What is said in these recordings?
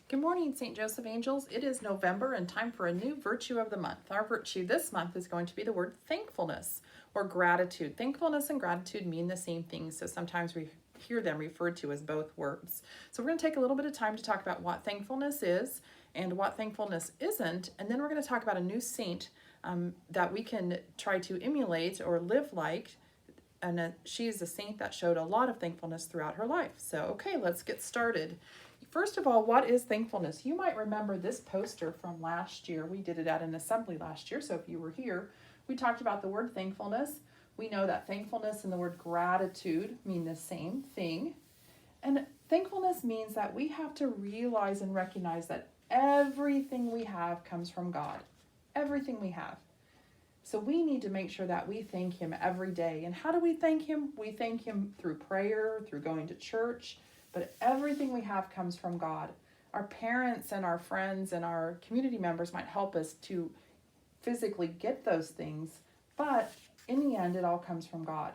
Good morning, St. Joseph Angels. It is November and time for a new virtue of the month. Our virtue this month is going to be the word thankfulness or gratitude. Thankfulness and gratitude mean the same thing, so sometimes we hear them referred to as both words. So we're going to take a little bit of time to talk about what thankfulness is and what thankfulness isn't, and then we're going to talk about a new saint that we can try to emulate or live like. And she is a saint that showed a lot of thankfulness throughout her life. So, okay, let's get started. First of all, what is thankfulness? You might remember this poster from last year. We did it at an assembly last year, so if you were here, we talked about the word thankfulness. We know that thankfulness and the word gratitude mean the same thing. And thankfulness means that we have to realize and recognize that everything we have comes from God. Everything we have. So we need to make sure that we thank Him every day. And how do we thank Him? We thank Him through prayer, through going to church, but everything we have comes from God. Our parents and our friends and our community members might help us to physically get those things, but in the end, it all comes from God.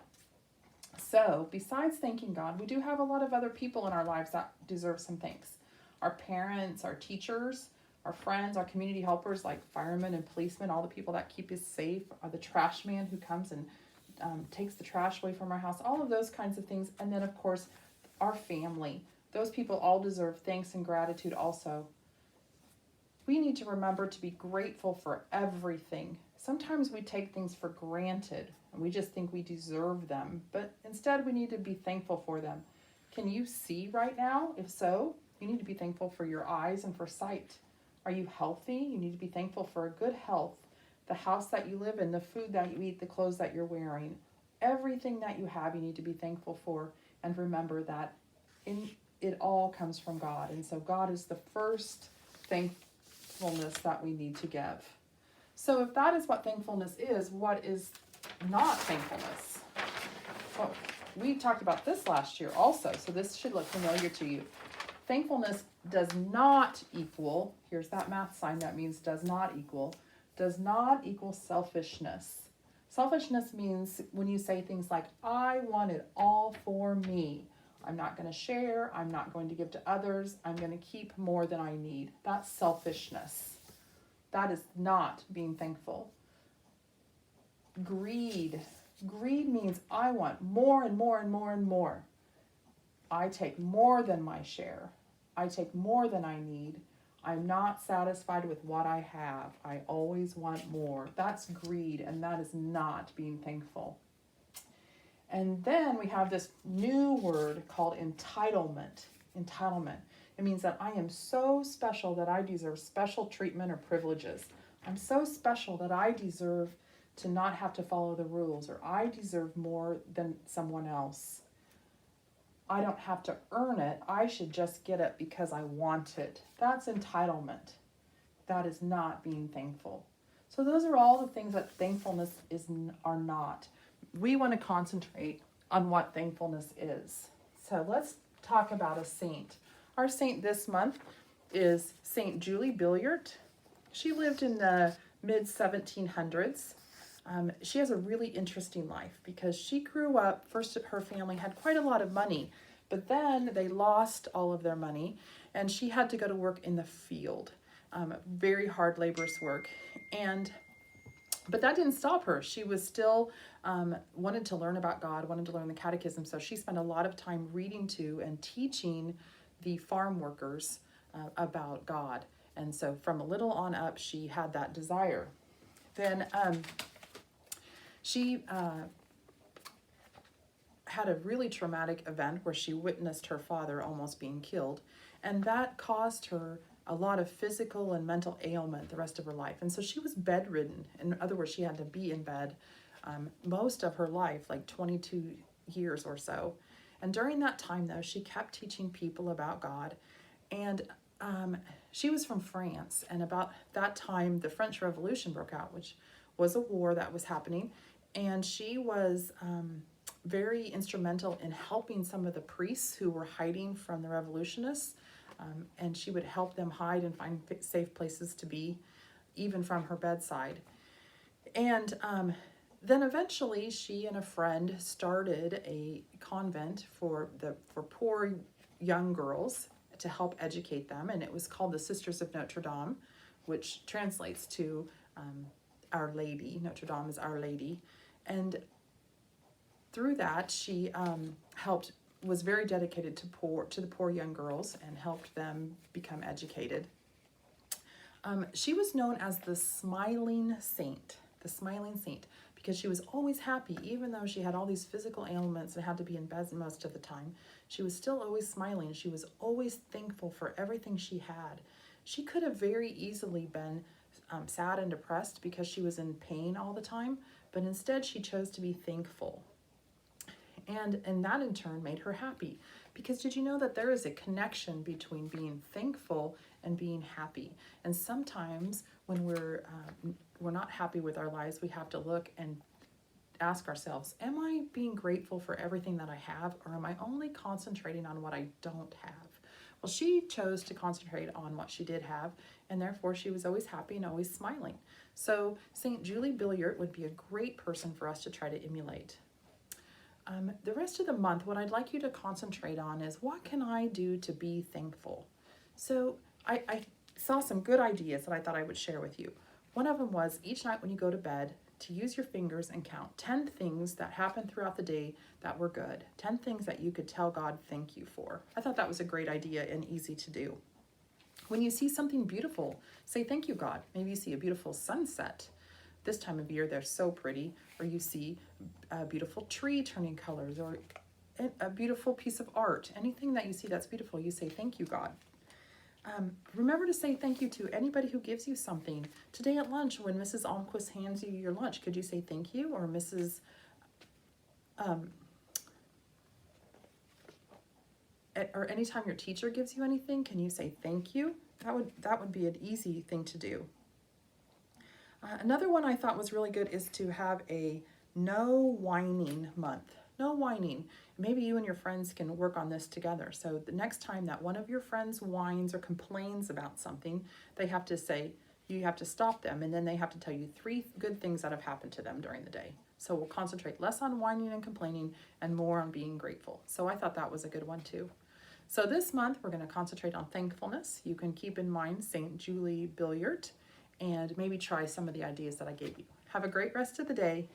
So besides thanking God, we do have a lot of other people in our lives that deserve some thanks. Our parents, our teachers, our friends, our community helpers like firemen and policemen, all the people that keep us safe, the trash man who comes and takes the trash away from our house, all of those kinds of things. And then, of course, our family. Those people all deserve thanks and gratitude also. We need to remember to be grateful for everything. Sometimes we take things for granted and we just think we deserve them, but instead we need to be thankful for them. Can you see right now? If so, you need to be thankful for your eyes and for sight. Are you healthy? You need to be thankful for a good health, the house that you live in, the food that you eat, the clothes that you're wearing. Everything that you have, you need to be thankful for, and remember that it all comes from God. And so God is the first thankfulness that we need to give. So if that is what thankfulness is, what is not thankfulness? Well, we talked about this last year also, so this should look familiar to you. Thankfulness does not equal, here's that math sign that means does not equal selfishness. Selfishness means when you say things like, I want it all for me. I'm not going to share. I'm not going to give to others. I'm going to keep more than I need. That's selfishness. That is not being thankful. Greed. Greed means I want more and more and more and more. I take more than my share. I take more than I need. I'm not satisfied with what I have. I always want more. That's greed, and that is not being thankful. And then we have this new word called entitlement. Entitlement. It means that I am so special that I deserve special treatment or privileges. I'm so special that I deserve to not have to follow the rules, or I deserve more than someone else. I don't have to earn it. I should just get it because I want it. That's entitlement. That is not being thankful. So those are all the things that thankfulness are not. We want to concentrate on what thankfulness is. So let's talk about a saint. Our saint this month is Saint Julie Billiart. She lived in the mid-1700s. She has a really interesting life because she grew up, first her family had quite a lot of money, but then they lost all of their money and she had to go to work in the field. Very hard laborious work. But that didn't stop her. She was still wanted to learn about God, wanted to learn the catechism. So she spent a lot of time reading to and teaching the farm workers about God. And so from a little on up, she had that desire. Then she had a really traumatic event where she witnessed her father almost being killed. And that caused her a lot of physical and mental ailment the rest of her life. And so she was bedridden. In other words, she had to be in bed most of her life, like 22 years or so. And during that time, though, she kept teaching people about God. And she was from France. And about that time, the French Revolution broke out, which was a war that was happening. And she was very instrumental in helping some of the priests who were hiding from the revolutionists. And she would help them hide and find safe places to be, even from her bedside. And then eventually she and a friend started a convent for poor young girls to help educate them, and it was called the Sisters of Notre Dame, which translates to Our Lady. Notre Dame is Our Lady. And through that, she was very dedicated to the poor young girls and helped them become educated. She was known as the Smiling Saint, because she was always happy, even though she had all these physical ailments and had to be in bed most of the time. She was still always smiling. She was always thankful for everything she had. She could have very easily been sad and depressed because she was in pain all the time, but instead she chose to be thankful. And that in turn made her happy. Because did you know that there is a connection between being thankful and being happy? And sometimes when we're not happy with our lives, we have to look and ask ourselves, am I being grateful for everything that I have, or am I only concentrating on what I don't have? Well, she chose to concentrate on what she did have, and therefore she was always happy and always smiling. So St. Julie Billiart would be a great person for us to try to emulate. The rest of the month, what I'd like you to concentrate on is, what can I do to be thankful? So I saw some good ideas that I thought I would share with you. One of them was, each night when you go to bed, to use your fingers and count 10 things that happened throughout the day that were good. 10 things that you could tell God thank you for. I thought that was a great idea and easy to do. When you see something beautiful, say thank you, God. Maybe you see a beautiful sunset. This time of year, they're so pretty. Or you see a beautiful tree turning colors, or a beautiful piece of art. Anything that you see that's beautiful, you say thank you, God. Remember to say thank you to anybody who gives you something. Today at lunch, when Mrs. Almquist hands you your lunch, could you say thank you? Or Mrs. Or anytime your teacher gives you anything, can you say thank you? That would be an easy thing to do. Another one I thought was really good is to have a no whining month. No whining. Maybe you and your friends can work on this together. So the next time that one of your friends whines or complains about something, they have to say, you have to stop them, and then they have to tell you 3 good things that have happened to them during the day. So we'll concentrate less on whining and complaining and more on being grateful. So I thought that was a good one too. So this month we're going to concentrate on thankfulness. You can keep in mind St. Julie Billiart and maybe try some of the ideas that I gave you. Have a great rest of the day.